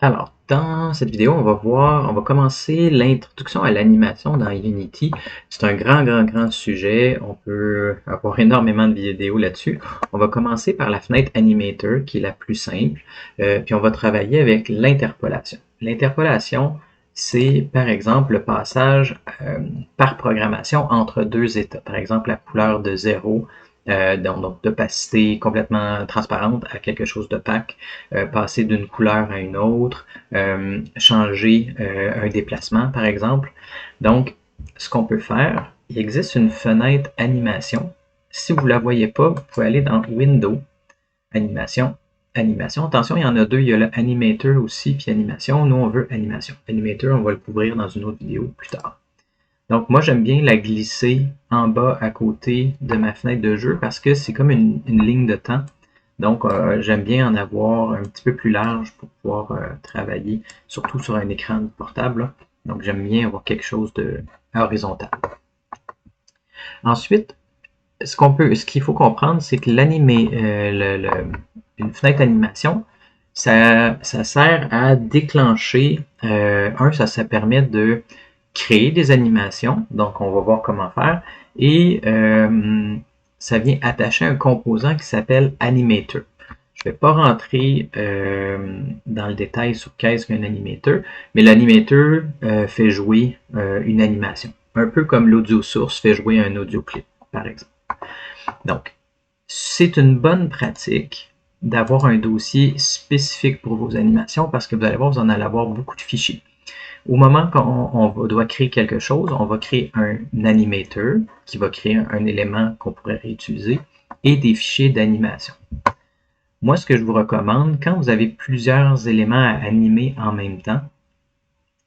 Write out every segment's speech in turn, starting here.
Alors, dans cette vidéo, on va commencer l'introduction à l'animation dans Unity. C'est un grand sujet. On peut avoir énormément de vidéos là-dessus. On va commencer par la fenêtre Animator, qui est la plus simple. Puis on va travailler avec l'interpolation. L'interpolation, c'est par exemple le passage par programmation entre deux états. Par exemple, la couleur de 0, donc d'opacité complètement transparente à quelque chose d'opaque, passer d'une couleur à une autre, changer un déplacement par exemple. Donc, ce qu'on peut faire, il existe une fenêtre animation. Si vous ne la voyez pas, vous pouvez aller dans Window, Animation, Animation. Attention, il y en a deux, il y a le Animator aussi, puis Animation. Nous, on veut Animation. Animator, on va le couvrir dans une autre vidéo plus tard. Donc moi j'aime bien la glisser en bas à côté de ma fenêtre de jeu parce que c'est comme une ligne de temps. Donc j'aime bien en avoir un petit peu plus large pour pouvoir travailler, surtout sur un écran portable, là. Donc j'aime bien avoir quelque chose de horizontal. Ensuite, ce qu'il faut comprendre, c'est que une fenêtre d'animation, ça sert à déclencher, ça permet de créer des animations, donc on va voir comment faire, et ça vient attacher un composant qui s'appelle Animator. Je ne vais pas rentrer dans le détail sur qu'est-ce qu'un animator, mais l'animator fait jouer une animation. Un peu comme l'audio source fait jouer un audio clip, par exemple. Donc, c'est une bonne pratique d'avoir un dossier spécifique pour vos animations parce que vous allez voir, vous en allez avoir beaucoup de fichiers. Au moment qu'on doit créer quelque chose, on va créer un animator qui va créer un élément qu'on pourrait réutiliser et des fichiers d'animation. Moi, ce que je vous recommande, quand vous avez plusieurs éléments à animer en même temps,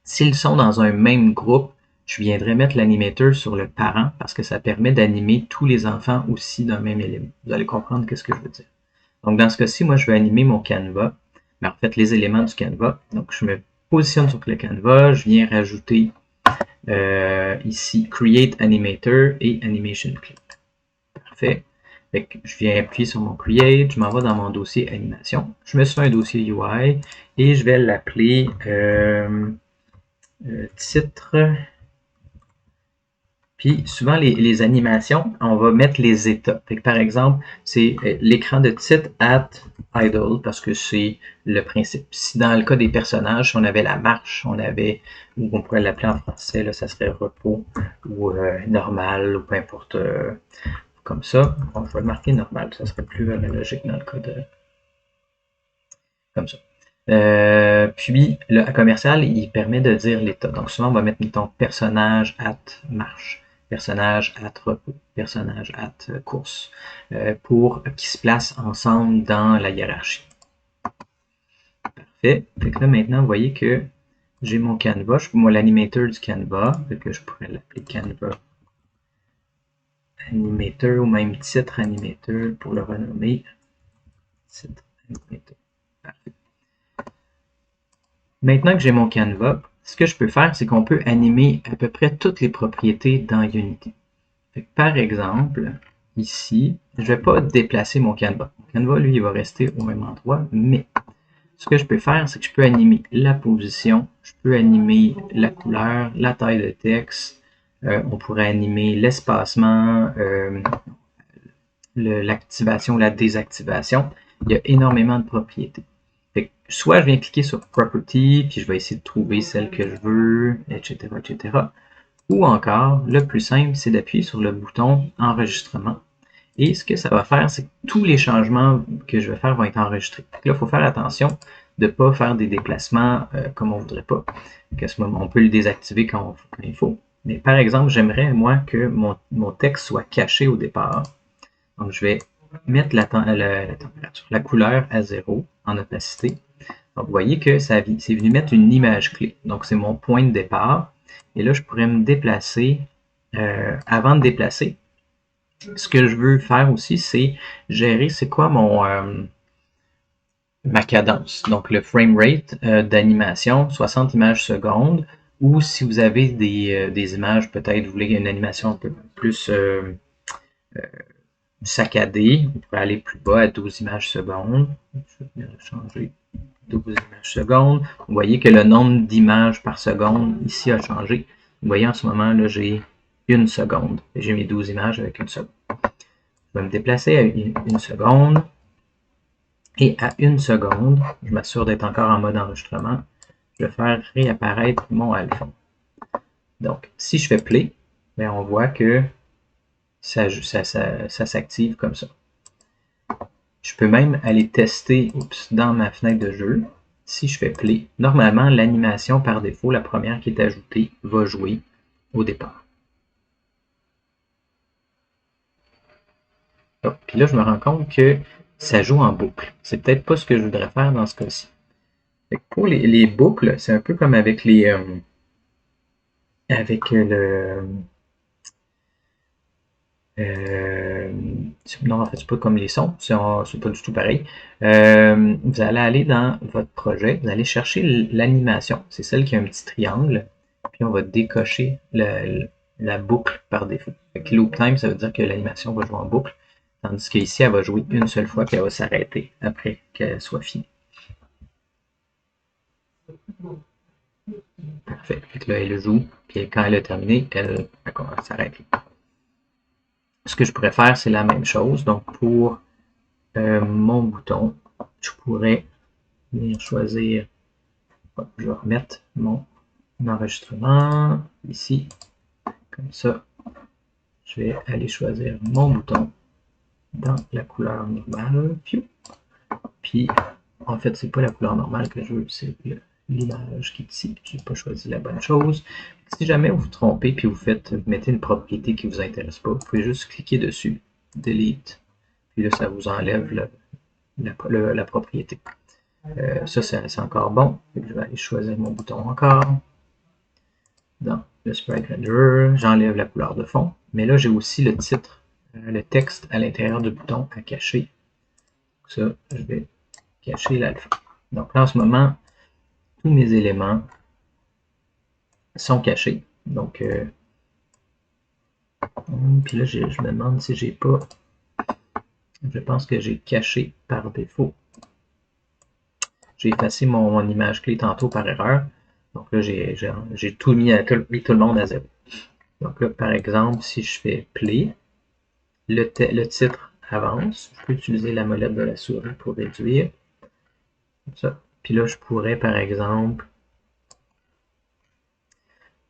s'ils sont dans un même groupe, je viendrai mettre l'animator sur le parent parce que ça permet d'animer tous les enfants aussi d'un même élément. Vous allez comprendre ce que je veux dire. Donc, dans ce cas-ci, moi, je vais animer mon canevas, mais en fait, les éléments du canevas. Donc, je me positionne sur le canevas, je viens rajouter ici Create Animator et Animation Clip. Parfait. Fait que je viens appuyer sur mon Create, je m'en vais dans mon dossier Animation. Je me suis fait un dossier UI et je vais l'appeler titre. Puis souvent, les animations, on va mettre les états. Fait que, par exemple, c'est l'écran de titre at idle parce que c'est le principe. Si dans le cas des personnages, si on avait la marche, on avait, ou on pourrait l'appeler en français, là, ça serait repos ou normal ou peu importe comme ça. On va le marquer normal, ça serait plus logique dans le cas de comme ça. Puis le commercial, il permet de dire l'état. Donc souvent, on va mettre, mettons, personnage at marche, personnage at repos, personnage at course, pour qu'ils se placent ensemble dans la hiérarchie. Parfait. Fait que là, maintenant, vous voyez que j'ai mon canevas, moi l'animator du canevas, fait que je pourrais l'appeler canevas animator ou même titre animator pour le renommer. Titre animator. Parfait. Maintenant que j'ai mon canevas, ce que je peux faire, c'est qu'on peut animer à peu près toutes les propriétés dans Unity. Fait que par exemple, ici, je ne vais pas déplacer mon canevas. Mon canevas, lui, il va rester au même endroit, mais ce que je peux faire, c'est que je peux animer la position, je peux animer la couleur, la taille de texte, on pourrait animer l'espacement, l'activation, la désactivation. Il y a énormément de propriétés. Fait que soit je viens cliquer sur Property, puis je vais essayer de trouver celle que je veux, etc., etc. Ou encore, le plus simple, c'est d'appuyer sur le bouton Enregistrement. Et ce que ça va faire, c'est que tous les changements que je vais faire vont être enregistrés. Donc là, il faut faire attention de ne pas faire des déplacements comme on ne voudrait pas. À ce moment, on peut le désactiver quand il faut. Mais par exemple, j'aimerais, moi, que mon texte soit caché au départ. Donc, je vais mettre la température, la couleur à 0 en opacité. Donc, vous voyez que c'est venu mettre une image clé. Donc, c'est mon point de départ. Et là, je pourrais me déplacer. Avant de déplacer, ce que je veux faire aussi, c'est gérer c'est quoi ma cadence. Donc, le frame rate d'animation, 60 images secondes. Ou si vous avez des images, peut-être vous voulez une animation un peu plus saccadée, vous pouvez aller plus bas à 12 images secondes. Je vais changer. 12 images secondes. Vous voyez que le nombre d'images par seconde ici a changé. Vous voyez en ce moment, là, j'ai 1 seconde. J'ai mes 12 images avec 1 seconde. Je vais me déplacer à 1 seconde. Et à 1 seconde, je m'assure d'être encore en mode enregistrement. Je vais faire réapparaître mon alpha. Donc, si je fais play, bien, on voit que ça s'active comme ça. Je peux même aller tester dans ma fenêtre de jeu. Si je fais play, normalement, l'animation par défaut, la première qui est ajoutée, va jouer au départ. Oh, puis là, je me rends compte que ça joue en boucle. C'est peut-être pas ce que je voudrais faire dans ce cas-ci. Pour les boucles, c'est un peu comme avec les avec le non, en fait, c'est pas comme les sons, c'est pas du tout pareil. Vous allez aller dans votre projet, vous allez chercher l'animation, c'est celle qui a un petit triangle, puis on va décocher la boucle par défaut. Fait loop time, ça veut dire que l'animation va jouer en boucle, tandis qu'ici, elle va jouer une seule fois, puis elle va s'arrêter après qu'elle soit finie. Parfait. Fait que là, elle joue, puis quand elle a terminé, elle s'arrête. Ce que je pourrais faire, c'est la même chose. Donc, pour mon bouton, je pourrais venir choisir, je vais remettre mon enregistrement ici, comme ça. Je vais aller choisir mon bouton dans la couleur normale. Puis, en fait, c'est pas la couleur normale que je veux, c'est l'image qui est ici. Je n'ai pas choisi la bonne chose. Si jamais vous vous trompez puis vous mettez une propriété qui ne vous intéresse pas, vous pouvez juste cliquer dessus, delete, puis là, ça vous enlève la propriété. Ça, c'est encore bon. Je vais aller choisir mon bouton encore. Dans le Sprite Renderer, j'enlève la couleur de fond. Mais là, j'ai aussi le titre, le texte à l'intérieur du bouton à cacher. Ça, je vais cacher l'alpha. Donc là, en ce moment, tous mes éléments sont cachés. Donc, puis là, je me demande si j'ai pas... Je pense que j'ai caché par défaut. J'ai effacé mon image clé tantôt par erreur. Donc là, j'ai tout mis tout le monde à 0. Donc là, par exemple, si je fais play, le titre avance. Je peux utiliser la molette de la souris pour réduire. Comme ça. Puis là, je pourrais, par exemple,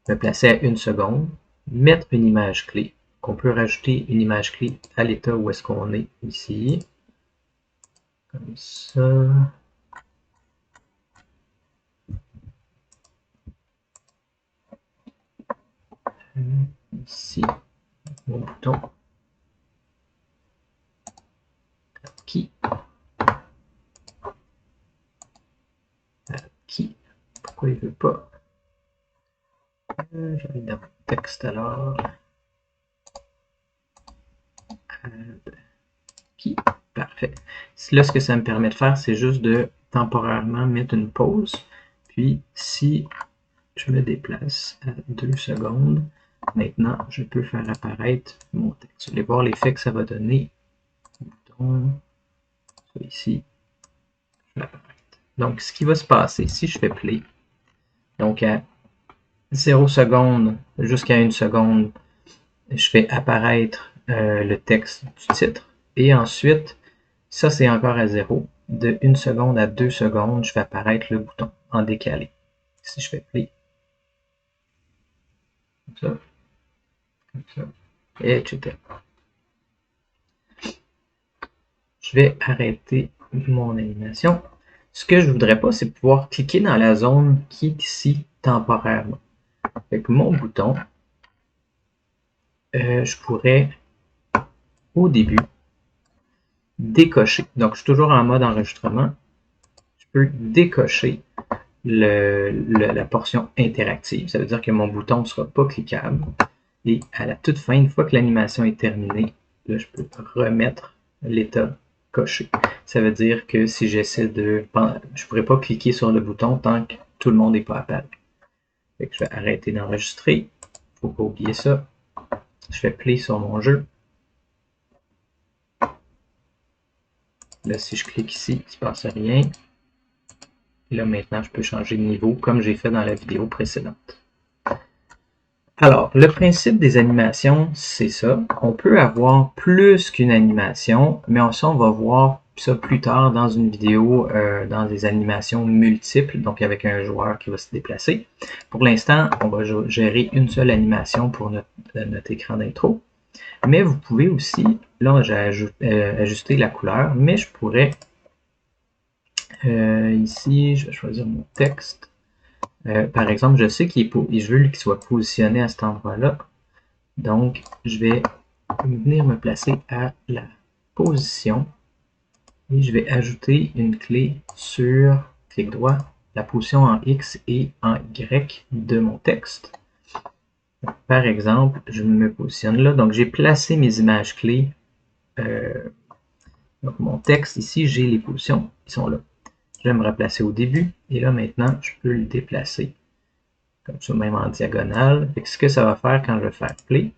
me placer à 1 seconde, mettre une image clé. On peut rajouter une image clé à l'état où est-ce qu'on est ici. Comme ça. Ici, mon bouton. Qui? Qui? Pourquoi il ne veut pas? J'arrive dans le texte alors. Qui? Parfait. Là, ce que ça me permet de faire, c'est juste de temporairement mettre une pause. Puis, si je me déplace à 2 secondes, maintenant, je peux faire apparaître mon texte. Vous allez voir l'effet que ça va donner. Bouton, ici, je vais apparaître. Donc, ce qui va se passer, si je fais play, donc à 0 seconde jusqu'à 1 seconde, je fais apparaître le texte du titre. Et ensuite, ça c'est encore à 0. De 1 seconde à 2 secondes, je fais apparaître le bouton en décalé. Si je fais play, comme ça, etc. Je vais arrêter mon animation. Ce que je ne voudrais pas, c'est pouvoir cliquer dans la zone qui est ici temporairement. Avec mon bouton, je pourrais, au début, décocher. Donc, je suis toujours en mode enregistrement. Je peux décocher la portion interactive. Ça veut dire que mon bouton ne sera pas cliquable. Et à la toute fin, une fois que l'animation est terminée, là, je peux remettre l'état coché. Ça veut dire que si j'essaie de... Je ne pourrais pas cliquer sur le bouton tant que tout le monde n'est pas apparu. Fait que je vais arrêter d'enregistrer. Il ne faut pas oublier ça. Je fais play sur mon jeu. Là, si je clique ici, il ne se passe rien. Et là, maintenant, je peux changer de niveau comme j'ai fait dans la vidéo précédente. Alors, le principe des animations, c'est ça. On peut avoir plus qu'une animation, mais ça, on va voir ça plus tard dans une vidéo, dans des animations multiples, donc avec un joueur qui va se déplacer. Pour l'instant, on va gérer une seule animation pour notre écran d'intro. Mais vous pouvez aussi, là j'ai ajusté la couleur, mais je pourrais, ici, je vais choisir mon texte. Par exemple, je sais je veux qu'il soit positionné à cet endroit-là. Donc, je vais venir me placer à la position et je vais ajouter une clé sur clic droit, la position en X et en Y de mon texte. Par exemple, je me positionne là. Donc, j'ai placé mes images clés. Donc, mon texte ici, j'ai les positions qui sont là. Je vais me replacer au début et là, maintenant, je peux le déplacer comme ça, même en diagonale. Ce que ça va faire quand je vais faire play,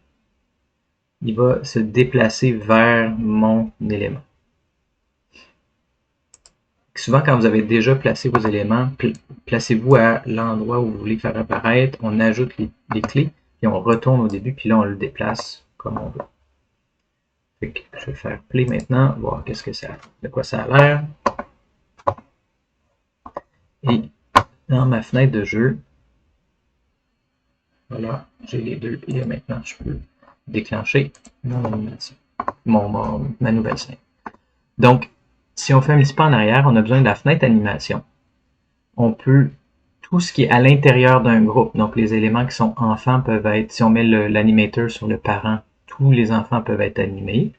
il va se déplacer vers mon élément. Souvent, quand vous avez déjà placé vos éléments, placez-vous à l'endroit où vous voulez faire apparaître, on ajoute les clés, et on retourne au début, puis là, on le déplace comme on veut. Fait que je vais faire play maintenant, voir de quoi ça a l'air. Et dans ma fenêtre de jeu, voilà, j'ai les deux, et maintenant, je peux déclencher mon animation, ma nouvelle scène. Donc, si on fait un petit peu en arrière, on a besoin de la fenêtre animation. On peut, tout ce qui est à l'intérieur d'un groupe, donc les éléments qui sont enfants peuvent être, si on met l'animateur sur le parent, tous les enfants peuvent être animés.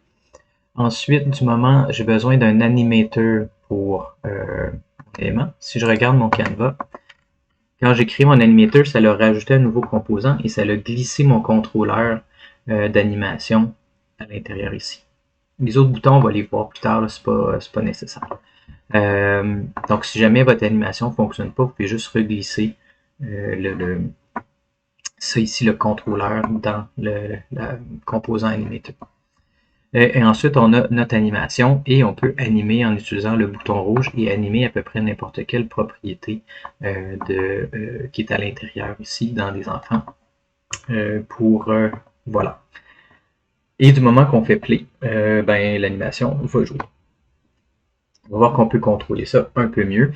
Ensuite, du moment, j'ai besoin d'un animateur pour élément. Si je regarde mon Canva, quand j'ai créé mon animateur, ça l'a rajouté un nouveau composant et ça l'a glissé mon contrôleur d'animation à l'intérieur ici. Les autres boutons, on va les voir plus tard, c'est pas nécessaire. Donc, si jamais votre animation ne fonctionne pas, vous pouvez juste reglisser ça ici, le contrôleur, dans le composant animateur. Et ensuite, on a notre animation et on peut animer en utilisant le bouton rouge et animer à peu près n'importe quelle propriété qui est à l'intérieur ici dans les enfants. Voilà. Et du moment qu'on fait play, l'animation va jouer. On va voir qu'on peut contrôler ça un peu mieux.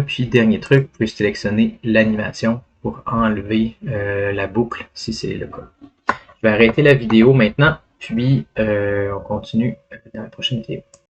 Puis, dernier truc, vous pouvez sélectionner l'animation pour enlever la boucle si c'est le cas. Je vais arrêter la vidéo maintenant, puis on continue dans la prochaine vidéo.